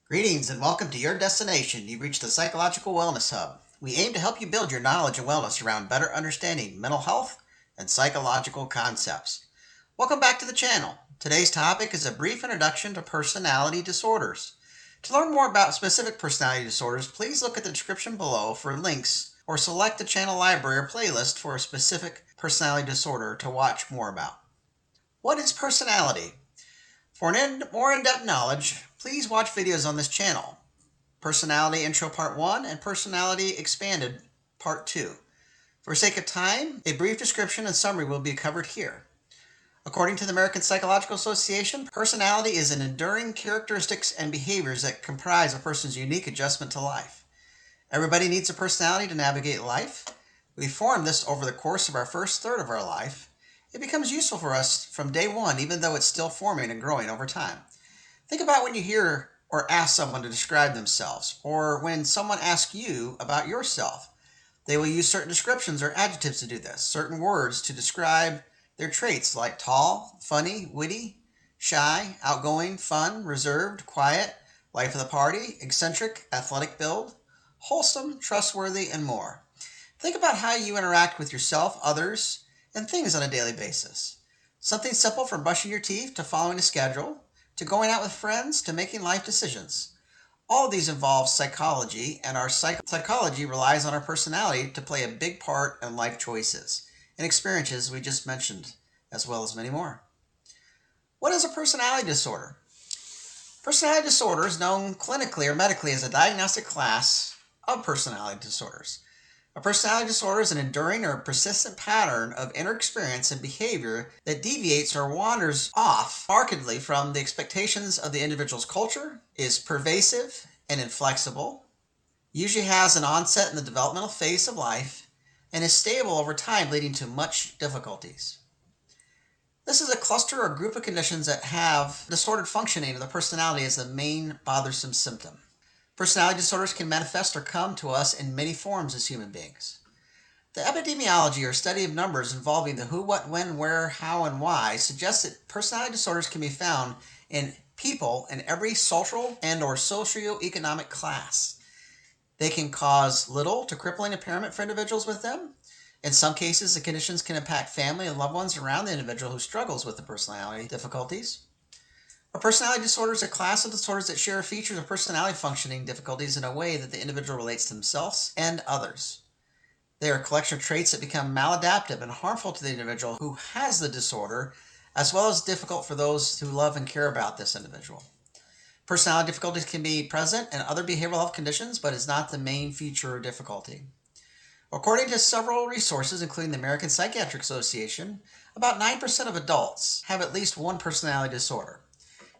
Greetings and welcome to your destination. You've reached the Psychological Wellness Hub. We aim to help you build your knowledge and wellness around better understanding mental health and psychological concepts. Welcome back to the channel. Today's topic is a brief introduction to personality disorders. To learn more about specific personality disorders, please look at the description below for links or select the channel library or playlist for a specific personality disorder to watch more about. What is personality? For more in-depth knowledge, please watch videos on this channel. Personality Intro Part 1 and Personality Expanded Part 2. For sake of time, a brief description and summary will be covered here. According to the American Psychological Association, personality is an enduring characteristics and behaviors that comprise a person's unique adjustment to life. Everybody needs a personality to navigate life. We form this over the course of our first third of our life. It becomes useful for us from day one, even though it's still forming and growing over time. Think about when you hear or ask someone to describe themselves, or when someone asks you about yourself. They will use certain descriptions or adjectives to do this, certain words to describe their traits like tall, funny, witty, shy, outgoing, fun, reserved, quiet, life of the party, eccentric, athletic build, wholesome, trustworthy, and more. Think about how you interact with yourself, others, and things on a daily basis. Something simple from brushing your teeth to following a schedule, to going out with friends, to making life decisions. All of these involve psychology, and our psychology relies on our personality to play a big part in life choices and experiences we just mentioned, as well as many more. What is a personality disorder? Personality disorder is known clinically or medically as a diagnostic class of personality disorders. A personality disorder is an enduring or persistent pattern of inner experience and behavior that deviates or wanders off markedly from the expectations of the individual's culture, is pervasive and inflexible, usually has an onset in the developmental phase of life, and is stable over time, leading to much difficulties. This is a cluster or group of conditions that have distorted functioning of the personality as the main bothersome symptom. Personality disorders can manifest or come to us in many forms as human beings. The epidemiology or study of numbers involving the who, what, when, where, how, and why suggests that personality disorders can be found in people in every social and or socioeconomic class. They can cause little to crippling impairment for individuals with them. In some cases, the conditions can impact family and loved ones around the individual who struggles with the personality difficulties. A personality disorder is a class of disorders that share features of personality functioning difficulties in a way that the individual relates to themselves and others. They are a collection of traits that become maladaptive and harmful to the individual who has the disorder, as well as difficult for those who love and care about this individual. Personality difficulties can be present in other behavioral health conditions, but is not the main feature or difficulty. According to several resources, including the American Psychiatric Association, about 9% of adults have at least one personality disorder.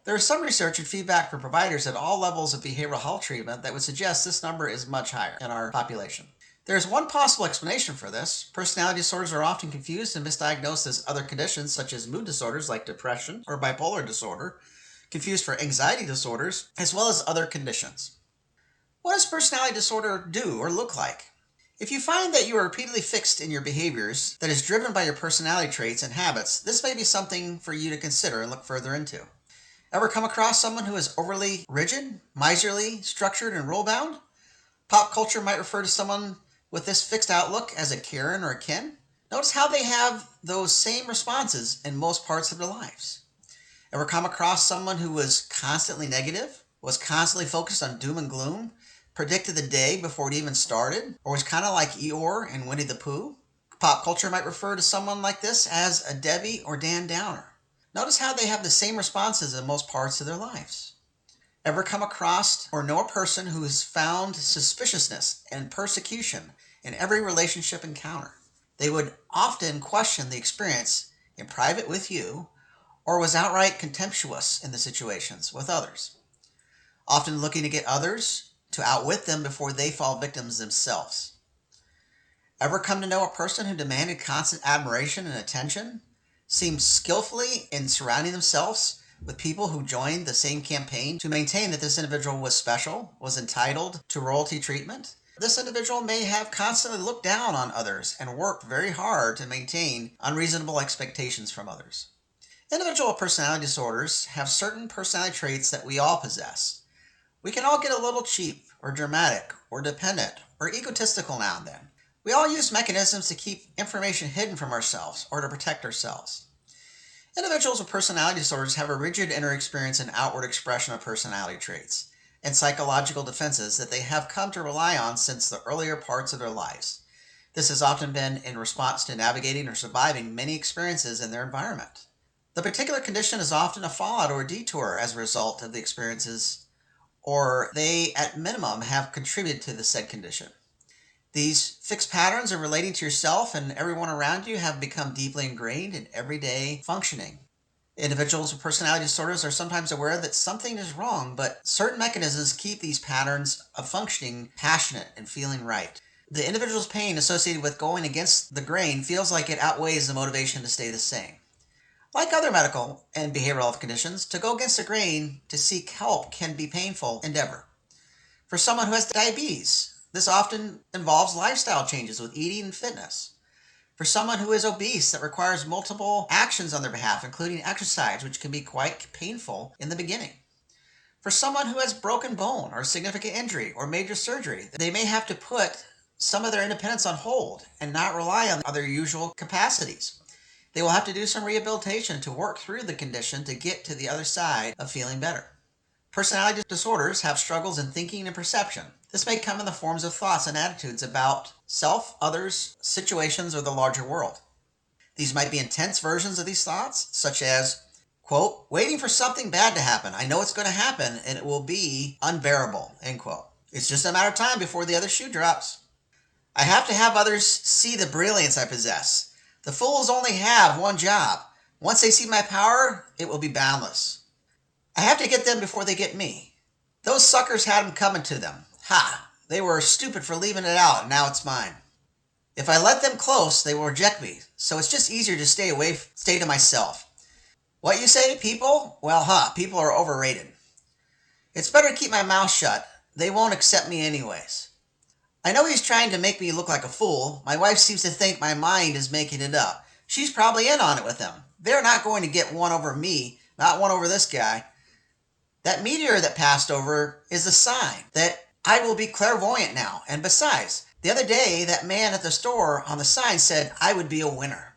There is some research and feedback from providers at all levels of behavioral health treatment that would suggest this number is much higher in our population. There is one possible explanation for this. Personality disorders are often confused and misdiagnosed as other conditions such as mood disorders like depression or bipolar disorder, confused for anxiety disorders, as well as other conditions. What does personality disorder do or look like? If you find that you are repeatedly fixed in your behaviors that is driven by your personality traits and habits, this may be something for you to consider and look further into. Ever come across someone who is overly rigid, miserly, structured, and rule-bound? Pop culture might refer to someone with this fixed outlook as a Karen or a Ken. Notice how they have those same responses in most parts of their lives. Ever come across someone who was constantly negative, was constantly focused on doom and gloom, predicted the day before it even started, or was kind of like Eeyore and Winnie the Pooh? Pop culture might refer to someone like this as a Debbie or Dan Downer. Notice how they have the same responses in most parts of their lives. Ever come across or know a person who has found suspiciousness and persecution in every relationship encounter? They would often question the experience in private with you, or was outright contemptuous in the situations with others, often looking to get others to outwit them before they fall victims themselves. Ever come to know a person who demanded constant admiration and attention, seemed skillfully in surrounding themselves with people who joined the same campaign to maintain that this individual was special, was entitled to royalty treatment? This individual may have constantly looked down on others and worked very hard to maintain unreasonable expectations from others. Individual personality disorders have certain personality traits that we all possess. We can all get a little cheap or dramatic or dependent or egotistical now and then. We all use mechanisms to keep information hidden from ourselves or to protect ourselves. Individuals with personality disorders have a rigid inner experience and outward expression of personality traits and psychological defenses that they have come to rely on since the earlier parts of their lives. This has often been in response to navigating or surviving many experiences in their environment. The particular condition is often a fallout or a detour as a result of the experiences, or they at minimum have contributed to the said condition. These fixed patterns of relating to yourself and everyone around you have become deeply ingrained in everyday functioning. Individuals with personality disorders are sometimes aware that something is wrong, but certain mechanisms keep these patterns of functioning passionate and feeling right. The individual's pain associated with going against the grain feels like it outweighs the motivation to stay the same. Like other medical and behavioral health conditions, to go against the grain to seek help can be a painful endeavor. For someone who has diabetes, this often involves lifestyle changes with eating and fitness. For someone who is obese, that requires multiple actions on their behalf, including exercise, which can be quite painful in the beginning. For someone who has broken bone or significant injury or major surgery, they may have to put some of their independence on hold and not rely on their usual capacities. They will have to do some rehabilitation to work through the condition to get to the other side of feeling better. Personality disorders have struggles in thinking and perception. This may come in the forms of thoughts and attitudes about self, others, situations, or the larger world. These might be intense versions of these thoughts, such as, quote, waiting for something bad to happen. I know it's going to happen and it will be unbearable, end quote. It's just a matter of time before the other shoe drops. I have to have others see the brilliance I possess. The fools only have one job. Once they see my power, it will be boundless. I have to get them before they get me. Those suckers had them coming to them. Ha! They were stupid for leaving it out, and now it's mine. If I let them close, they will reject me, so it's just easier to stay to myself. What you say, people? Well, people are overrated. It's better to keep my mouth shut. They won't accept me anyways. I know he's trying to make me look like a fool. My wife seems to think my mind is making it up. She's probably in on it with him. They're not going to get one over me, not one over this guy. That meteor that passed over is a sign that I will be clairvoyant now. And besides, the other day, that man at the store on the sign said I would be a winner.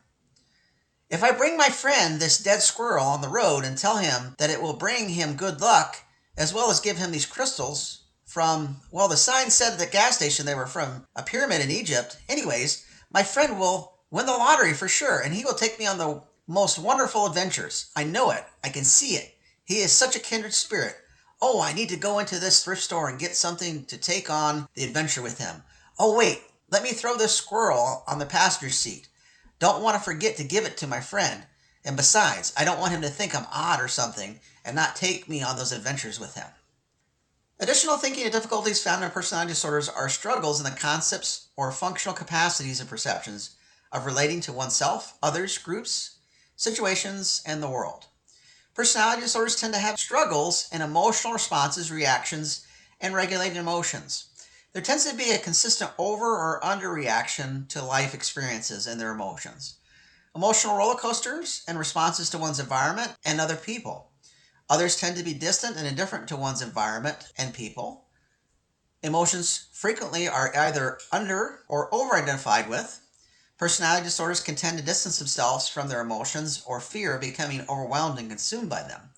If I bring my friend this dead squirrel on the road and tell him that it will bring him good luck, as well as give him these crystals the sign said at the gas station they were from a pyramid in Egypt. Anyways, my friend will win the lottery for sure, and he will take me on the most wonderful adventures. I know it. I can see it. He is such a kindred spirit. Oh, I need to go into this thrift store and get something to take on the adventure with him. Oh, wait, let me throw this squirrel on the passenger seat. Don't want to forget to give it to my friend. And besides, I don't want him to think I'm odd or something and not take me on those adventures with him. Additional thinking and difficulties found in personality disorders are struggles in the concepts or functional capacities and perceptions of relating to oneself, others, groups, situations, and the world. Personality disorders tend to have struggles in emotional responses, reactions, and regulating emotions. There tends to be a consistent over or under reaction to life experiences and their emotions. Emotional roller coasters and responses to one's environment and other people. Others tend to be distant and indifferent to one's environment and people. Emotions frequently are either under or over-identified with. Personality disorders can tend to distance themselves from their emotions or fear becoming overwhelmed and consumed by them.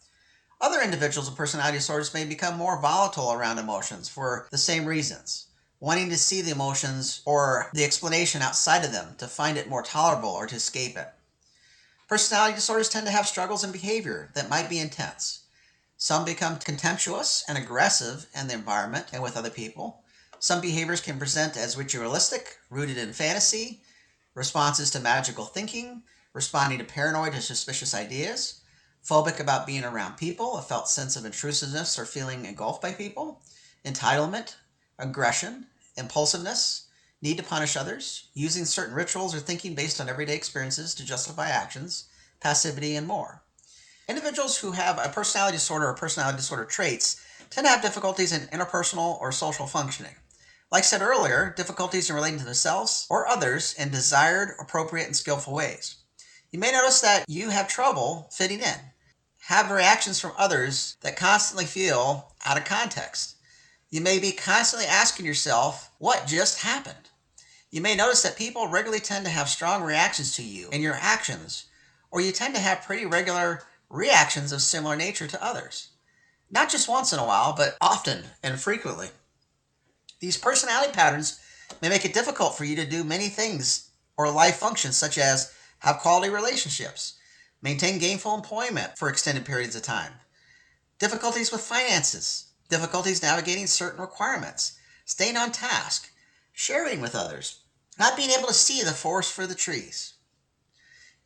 Other individuals with personality disorders may become more volatile around emotions for the same reasons, wanting to see the emotions or the explanation outside of them to find it more tolerable or to escape it. Personality disorders tend to have struggles in behavior that might be intense. Some become contemptuous and aggressive in the environment and with other people. Some behaviors can present as ritualistic, rooted in fantasy, responses to magical thinking, responding to paranoid or suspicious ideas, phobic about being around people, a felt sense of intrusiveness or feeling engulfed by people, entitlement, aggression, impulsiveness, need to punish others, using certain rituals or thinking based on everyday experiences to justify actions, passivity, and more. Individuals who have a personality disorder or personality disorder traits tend to have difficulties in interpersonal or social functioning. Like I said earlier, difficulties in relating to themselves or others in desired, appropriate, and skillful ways. You may notice that you have trouble fitting in, have reactions from others that constantly feel out of context. You may be constantly asking yourself, what just happened? You may notice that people regularly tend to have strong reactions to you and your actions, or you tend to have pretty regular reactions of similar nature to others. Not just once in a while, but often and frequently. These personality patterns may make it difficult for you to do many things or life functions such as have quality relationships, maintain gainful employment for extended periods of time, difficulties with finances, difficulties navigating certain requirements, staying on task, sharing with others, not being able to see the forest for the trees.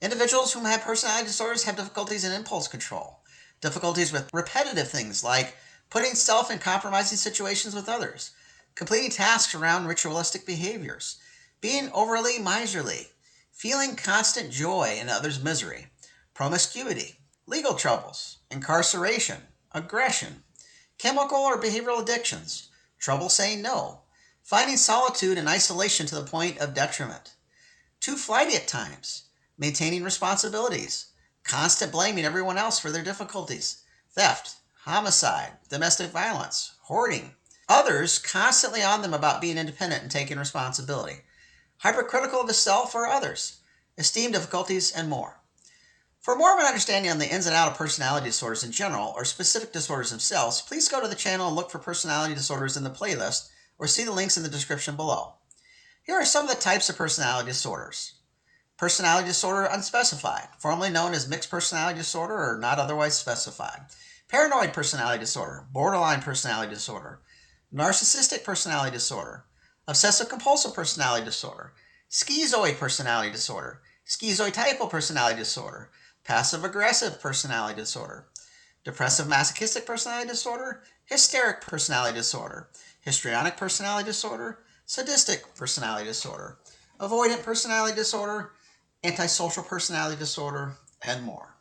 Individuals who have personality disorders have difficulties in impulse control, difficulties with repetitive things like putting self in compromising situations with others, completing tasks around ritualistic behaviors, being overly miserly, feeling constant joy in others' misery, promiscuity, legal troubles, incarceration, aggression, chemical or behavioral addictions, trouble saying no, finding solitude and isolation to the point of detriment, too flighty at times, maintaining responsibilities, constant blaming everyone else for their difficulties, theft, homicide, domestic violence, hoarding, others constantly on them about being independent and taking responsibility, hypercritical of the self or others, esteem difficulties, and more. For more of an understanding on the ins and outs of personality disorders in general, or specific disorders themselves, please go to the channel and look for personality disorders in the playlist, or see the links in the description below. Here are some of the types of personality disorders. Personality disorder unspecified, formerly known as mixed personality disorder or not otherwise specified. Paranoid personality disorder, borderline personality disorder, narcissistic personality disorder, obsessive compulsive personality disorder, schizoid personality disorder, schizotypal personality disorder, passive aggressive personality disorder, depressive masochistic personality disorder, hysteric personality disorder, histrionic personality disorder, sadistic personality disorder, avoidant personality disorder, antisocial personality disorder, and more.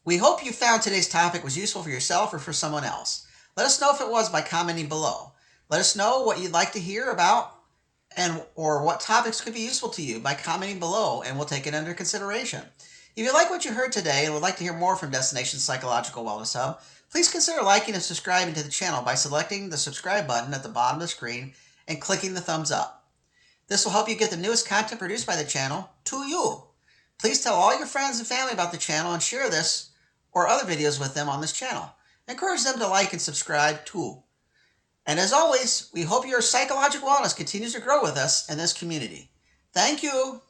We hope you found today's topic was useful for yourself or for someone else. Let us know if it was by commenting below. Let us know what you'd like to hear about or what topics could be useful to you by commenting below, and we'll take it under consideration. If you like what you heard today and would like to hear more from Destination Psychological Wellness Hub, please consider liking and subscribing to the channel by selecting the subscribe button at the bottom of the screen and clicking the thumbs up. This will help you get the newest content produced by the channel to you. Please tell all your friends and family about the channel and share this or other videos with them on this channel. Encourage them to like and subscribe too. And as always, we hope your psychological wellness continues to grow with us in this community. Thank you.